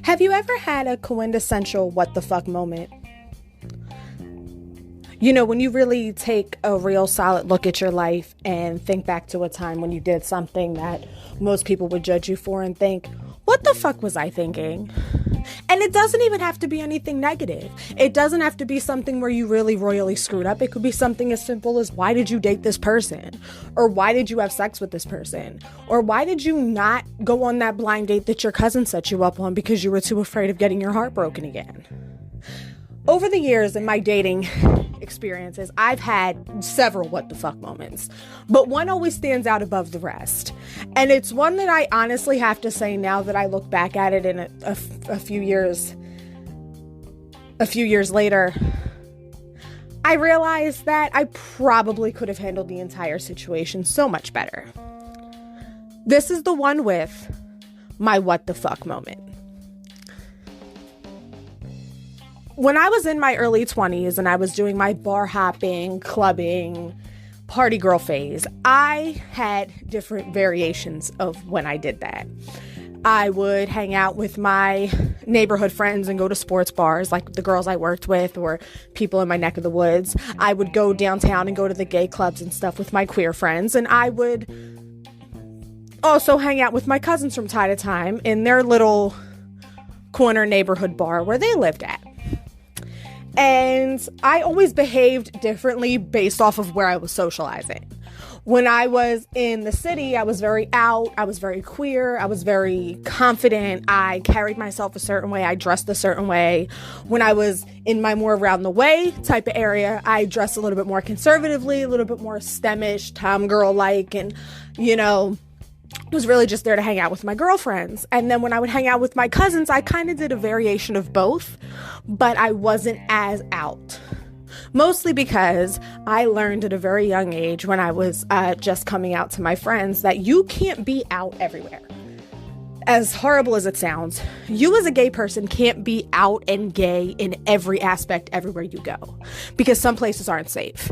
Have you ever had a quintessential what the fuck moment? You know, when you really take a real solid look at your life and think back to a time when you did something that most people would judge you for and think, what the fuck was I thinking? And it doesn't even have to be anything negative. It doesn't have to be something where you really royally screwed up. It could be something as simple as, why did you date this person? Or why did you have sex with this person? Or why did you not go on that blind date that your cousin set you up on because you were too afraid of getting your heart broken again? Over the years in my dating experiences, I've had several what the fuck moments, but one always stands out above the rest. And it's one that I honestly have to say, now that I look back at it in a few years later, I realized that I probably could have handled the entire situation so much better. This is the one with my what the fuck moment. When I was in my early 20s and I was doing my bar hopping, clubbing, party girl phase, I had different variations of when I did that. I would hang out with my neighborhood friends and go to sports bars like the girls I worked with or people in my neck of the woods. I would go downtown and go to the gay clubs and stuff with my queer friends. And I would also hang out with my cousins from time to time in their little corner neighborhood bar where they lived at. And I always behaved differently based off of where I was socializing. When I was in the city, I was very out, I was very queer, I was very confident, I carried myself a certain way, I dressed a certain way. When I was in my more around the way type of area, I dressed a little bit more conservatively, a little bit more STEMish, tomgirl-like, and, you know, was really just there to hang out with my girlfriends. And then when I would hang out with my cousins, I kind of did a variation of both, but I wasn't as out. Mostly because I learned at a very young age when I was just coming out to my friends that you can't be out everywhere. As horrible as it sounds, you as a gay person can't be out and gay in every aspect everywhere you go, because some places aren't safe.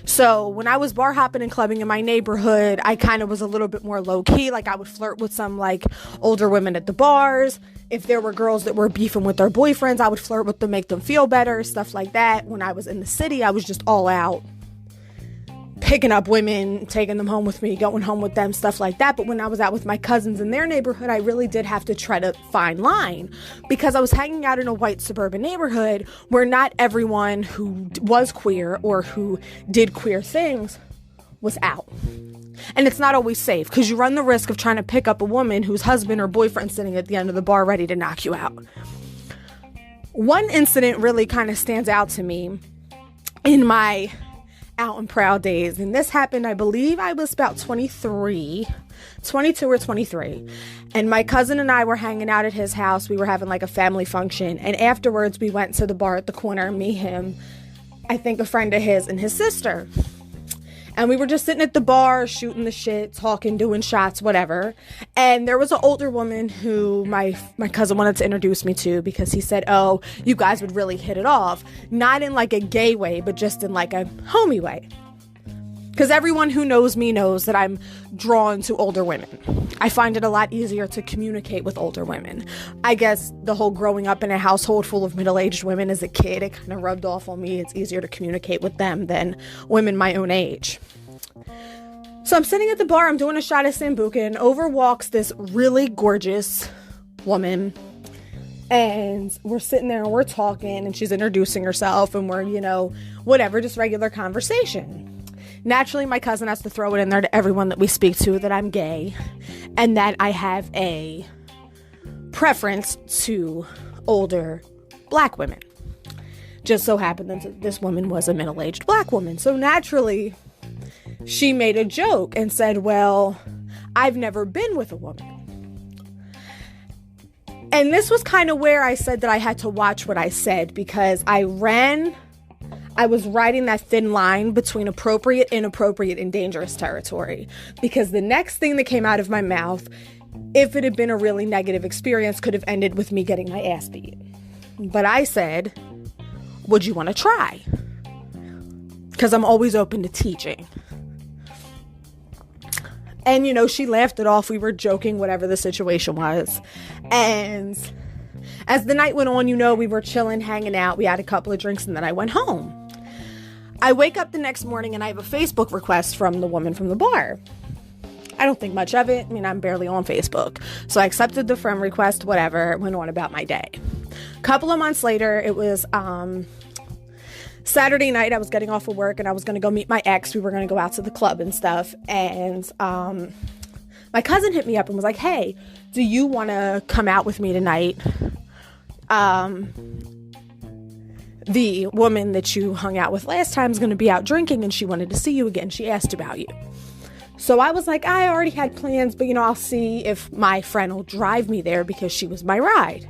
So when I was bar hopping and clubbing in my neighborhood, I kind of was a little bit more low key. Like, I would flirt with some like older women at the bars. If there were girls that were beefing with their boyfriends, I would flirt with them, make them feel better, stuff like that. When I was in the city, I was just all out, picking up women, taking them home with me, going home with them, stuff like that. But when I was out with my cousins in their neighborhood, I really did have to try to find line, because I was hanging out in a white suburban neighborhood where not everyone who was queer or who did queer things was out. And it's not always safe, because you run the risk of trying to pick up a woman whose husband or boyfriend sitting at the end of the bar ready to knock you out. One incident really kind of stands out to me in my out and proud days, and this happened, I believe I was about 22 or 23, and my cousin and I were hanging out at his house. We were having like a family function, and afterwards we went to the bar at the corner, me, him, I think a friend of his, and his sister. And we were just sitting at the bar, shooting the shit, talking, doing shots, whatever. And there was an older woman who my cousin wanted to introduce me to, because he said, oh, you guys would really hit it off. Not in like a gay way, but just in like a homey way. Because everyone who knows me knows that I'm drawn to older women. I find it a lot easier to communicate with older women. I guess the whole growing up in a household full of middle-aged women as a kid, it kind of rubbed off on me. It's easier to communicate with them than women my own age. So I'm sitting at the bar, I'm doing a shot of Sambuca, and over walks this really gorgeous woman. And we're sitting there and we're talking, and she's introducing herself, and we're, you know, whatever, just regular conversation. Naturally, my cousin has to throw it in there to everyone that we speak to that I'm gay and that I have a preference to older black women. Just so happened that this woman was a middle-aged black woman. So naturally, she made a joke and said, well, I've never been with a woman. And this was kind of where I said that I had to watch what I said, because I was riding that thin line between appropriate, inappropriate, and dangerous territory. Because the next thing that came out of my mouth, if it had been a really negative experience, could have ended with me getting my ass beat. But I said, would you want to try? Because I'm always open to teaching. And, she laughed it off. We were joking, whatever the situation was. And as the night went on, we were chilling, hanging out. We had a couple of drinks, and then I went home. I wake up the next morning, and I have a Facebook request from the woman from the bar. I don't think much of it. I'm barely on Facebook. So I accepted the friend request, whatever, went on about my day. A couple of months later, it was Saturday night. I was getting off of work, and I was going to go meet my ex. We were going to go out to the club and stuff. And my cousin hit me up and was like, hey, do you want to come out with me tonight? The woman that you hung out with last time is going to be out drinking, and she wanted to see you again. She asked about you. So I was like, I already had plans, but I'll see if my friend will drive me there because she was my ride.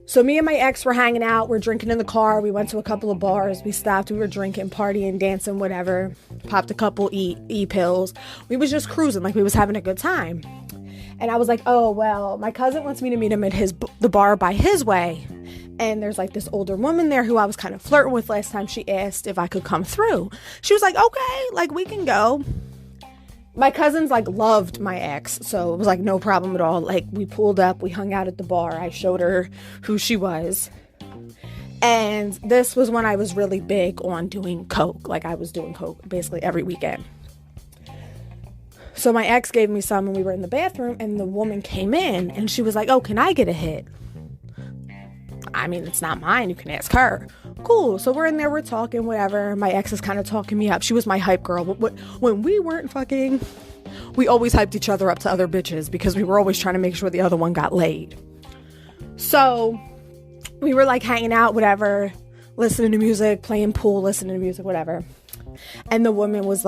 So me and my ex were hanging out. We're drinking in the car. We went to a couple of bars. We stopped. We were drinking, partying, dancing, whatever. Popped a couple E-pills. We was just cruising like we was having a good time. And I was like, oh, well, my cousin wants me to meet him at the bar by his way. And there's like this older woman there who I was kind of flirting with last time. She asked if I could come through. She was like, okay, like we can go. My cousins loved my ex, so it was no problem at all. We pulled up, we hung out at the bar. I showed her who she was. And this was when I was really big on doing coke. I was doing coke basically every weekend. So my ex gave me some, and we were in the bathroom, and the woman came in, and she was like, oh, can I get a hit? It's not mine. You can ask her. Cool. So we're in there. We're talking, whatever. My ex is kind of talking me up. She was my hype girl. When we weren't fucking, we always hyped each other up to other bitches because we were always trying to make sure the other one got laid. So we were hanging out, whatever, listening to music, playing pool, listening to music, whatever. And the woman was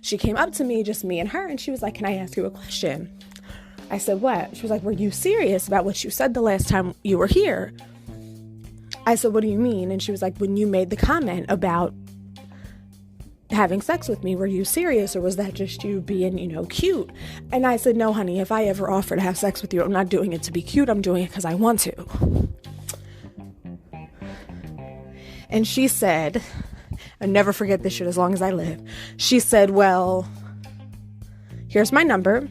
she came up to me, just me and her, and she was like, can I ask you a question? I said, what? She was like, were you serious about what you said the last time you were here? I said, what do you mean? And she was like, when you made the comment about having sex with me, were you serious, or was that just you being, cute? And I said, no, honey, if I ever offer to have sex with you, I'm not doing it to be cute. I'm doing it because I want to. And she said, I'll never forget this shit as long as I live. She said, well, here's my number.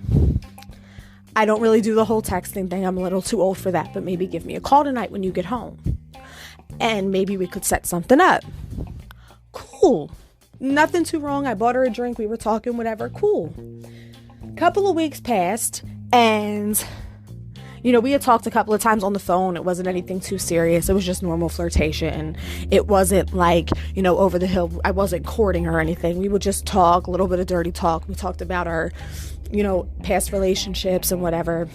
I don't really do the whole texting thing. I'm a little too old for that, but maybe give me a call tonight when you get home. And maybe we could set something up. Cool. Nothing too wrong. I bought her a drink. We were talking, whatever. Cool. Couple of weeks passed, and, we had talked a couple of times on the phone. It wasn't anything too serious. It was just normal flirtation. It wasn't over the hill. I wasn't courting her or anything. We would just talk, a little bit of dirty talk. We talked about our past relationships and whatever.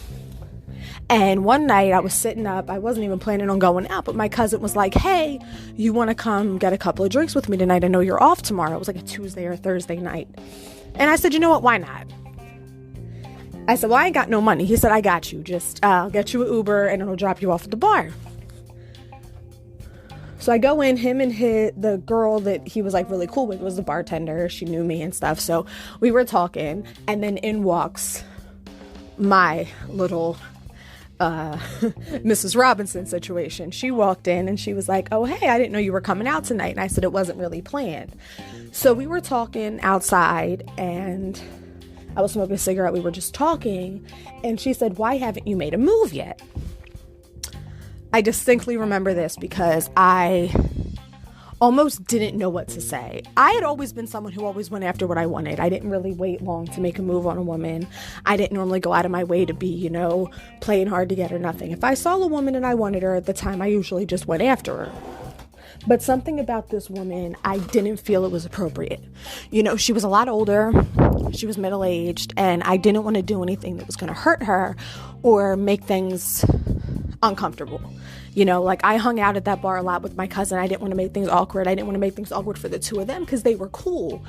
And one night I was sitting up. I wasn't even planning on going out, but my cousin was like, hey, you want to come get a couple of drinks with me tonight? I know you're off tomorrow. It was a Tuesday or Thursday night. And I said, you know what? Why not? I said, well, I ain't got no money. He said, I got you. Just I'll get you an Uber and it'll drop you off at the bar. So I go in, him and the girl that he was really cool with was the bartender. She knew me and stuff. So we were talking, and then in walks my little Mrs. Robinson situation. She walked in and she was like, oh, hey, I didn't know you were coming out tonight. And I said, it wasn't really planned. So we were talking outside, and I was smoking a cigarette. We were just talking, and she said, why haven't you made a move yet? I distinctly remember this because I almost didn't know what to say. I had always been someone who always went after what I wanted. I didn't really wait long to make a move on a woman. I didn't normally go out of my way to be, playing hard to get her, nothing. If I saw a woman and I wanted her at the time, I usually just went after her. But something about this woman, I didn't feel it was appropriate. She was a lot older. She was middle-aged, and I didn't want to do anything that was going to hurt her or make things uncomfortable. I hung out at that bar a lot with my cousin. I didn't want to make things awkward. I didn't want to make things awkward for the two of them because they were cool.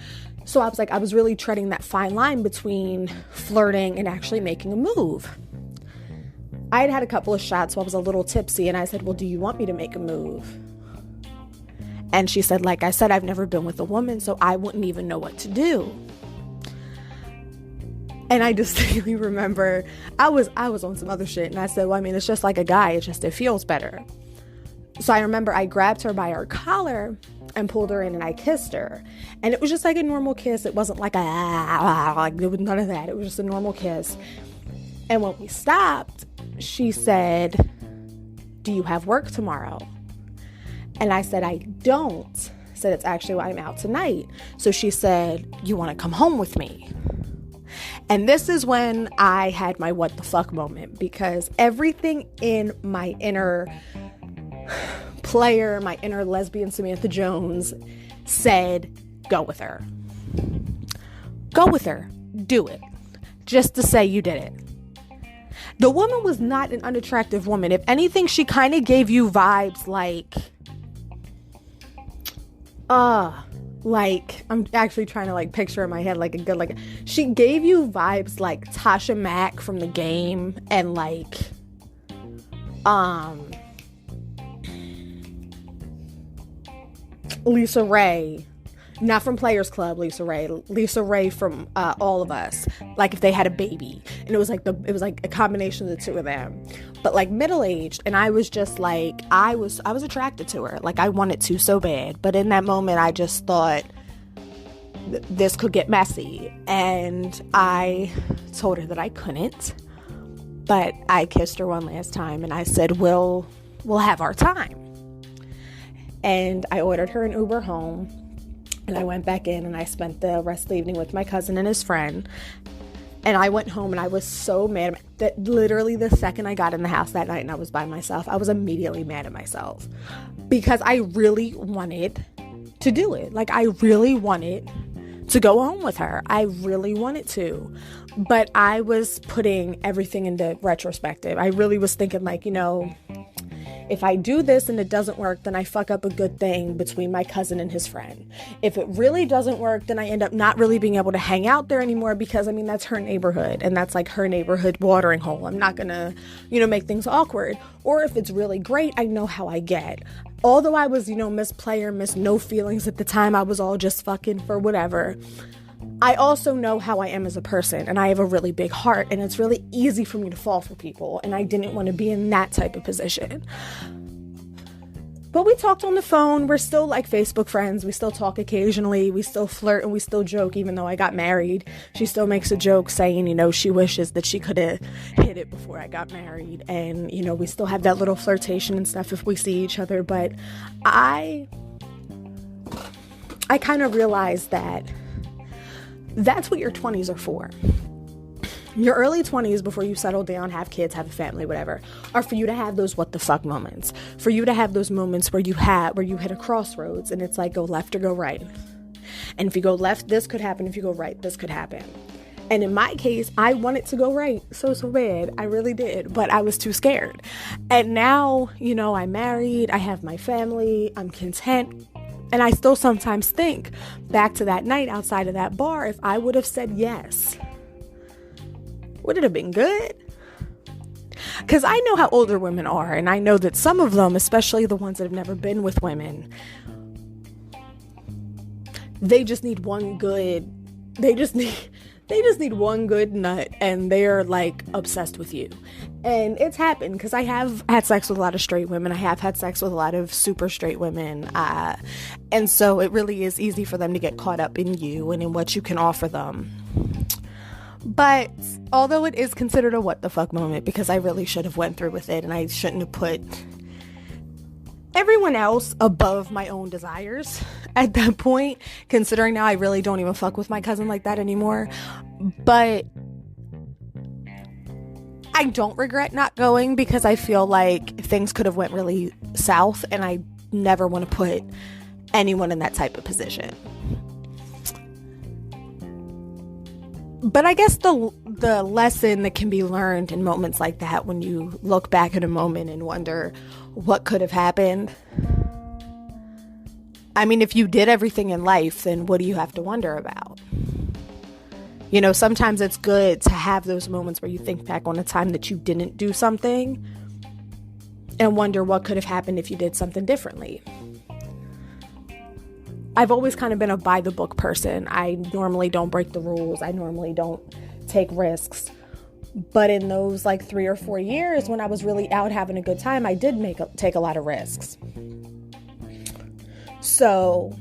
So I was really treading that fine line between flirting and actually making a move. I had had a couple of shots, so I was a little tipsy, and I said, well, do you want me to make a move? And she said, like I said, I've never been with a woman, so I wouldn't even know what to do. And I distinctly remember I was on some other shit, and I said, well, it's just like a guy. It feels better. So I remember I grabbed her by her collar, and pulled her in, and I kissed her. And it was just like a normal kiss. It wasn't like like there was none of that. It was just a normal kiss. And when we stopped, she said, "Do you have work tomorrow?" And I said, "I don't." I said, "It's actually why I'm out tonight." So she said, "You want to come home with me?" And this is when I had my what the fuck moment, because everything in my inner player, my inner lesbian Samantha Jones said, go with her. Go with her. Do it. Just to say you did it. The woman was not an unattractive woman. If anything, she kind of gave you vibes like I'm actually trying to like picture in my head like a good, like, she gave you vibes like Tasha Mack from The Game, and like Lisa Ray, not from Players Club, Lisa Ray from All of Us, like if they had a baby, and it was like a combination of the two of them, but like middle-aged. And I was just like, I was attracted to her, like I wanted to so bad, but in that moment I just thought this could get messy, and I told her that I couldn't, but I kissed her one last time, and I said, we'll have our time. And I ordered her an Uber home, and I went back in, and I spent the rest of the evening with my cousin and his friend. And I went home, and I was so mad that literally the second I got in the house that night and I was by myself, I was immediately mad at myself, because I really wanted to do it. Like, I really wanted to go home with her. I really wanted to. But I was putting everything into retrospective. I really was thinking, like, you know, if I do this and it doesn't work, then I fuck up a good thing between my cousin and his friend. If it really doesn't work, then I end up not really being able to hang out there anymore, because, I mean, that's her neighborhood, and that's like her neighborhood watering hole. I'm not gonna, make things awkward. Or if it's really great, I know how I get. Although I was, Miss Player, Miss No Feelings at the time, I was all just fucking for whatever. I also know how I am as a person, and I have a really big heart, and it's really easy for me to fall for people, and I didn't want to be in that type of position. But we talked on the phone. We're still like Facebook friends. We still talk occasionally. We still flirt, and we still joke. Even though I got married, she still makes a joke saying, she wishes that she could have hit it before I got married. And, we still have that little flirtation and stuff if we see each other. But I kind of realized that that's what your 20s are for. Your early 20s, before you settle down, have kids, have a family, whatever, are for you to have those what the fuck moments. For you to have those moments where you hit a crossroads, and it's like, go left or go right. And if you go left, this could happen. If you go right, this could happen. And in my case, I wanted to go right so bad. I really did. But I was too scared. And now, I'm married. I have my family. I'm content. And I still sometimes think back to that night outside of that bar. If I would have said yes, would it have been good? Because I know how older women are. And I know that some of them, especially the ones that have never been with women, they just need one good nut, and they're like obsessed with you. And it's happened, because I have had sex with a lot of straight women. I have had sex with a lot of super straight women. And so it really is easy for them to get caught up in you and in what you can offer them. But although it is considered a what the fuck moment, because I really should have went through with it, and I shouldn't have put everyone else above my own desires at that point, considering now I really don't even fuck with my cousin like that anymore. But I don't regret not going, because I feel like things could have went really south, and I never want to put anyone in that type of position. But I guess the lesson that can be learned in moments like that, when you look back at a moment and wonder what could have happened. I mean, if you did everything in life, then what do you have to wonder about? Sometimes it's good to have those moments where you think back on a time that you didn't do something and wonder what could have happened if you did something differently. I've always kind of been a by the book person. I normally don't break the rules. I normally don't take risks. But in those like 3 or 4 years when I was really out having a good time, I did take a lot of risks. So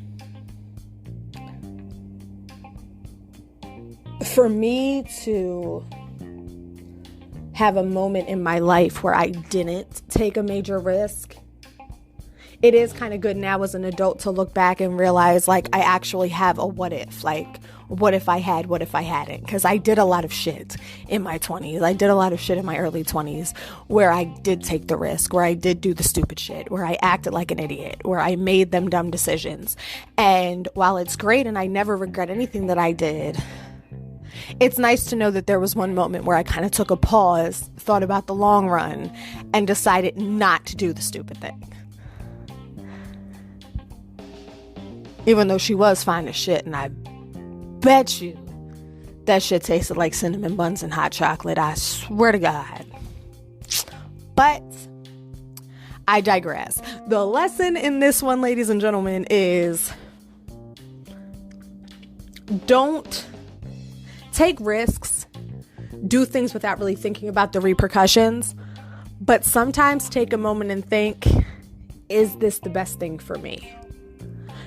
for me to have a moment in my life where I didn't take a major risk, it is kind of good now as an adult to look back and realize, like, I actually have a what if. Like, what if I had, what if I hadn't? Because I did a lot of shit in my 20s. I did a lot of shit in my early 20s where I did take the risk, where I did do the stupid shit, where I acted like an idiot, where I made them dumb decisions. And while it's great and I never regret anything that I did, it's nice to know that there was one moment where I kind of took a pause, thought about the long run, and decided not to do the stupid thing. Even though she was fine as shit, and I bet you that shit tasted like cinnamon buns and hot chocolate. I swear to God. But I digress. The lesson in this one, ladies and gentlemen, is don't take risks, do things without really thinking about the repercussions, but sometimes take a moment and think, is this the best thing for me?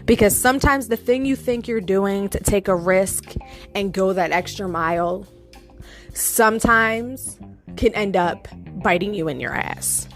Because sometimes the thing you think you're doing to take a risk and go that extra mile sometimes can end up biting you in your ass.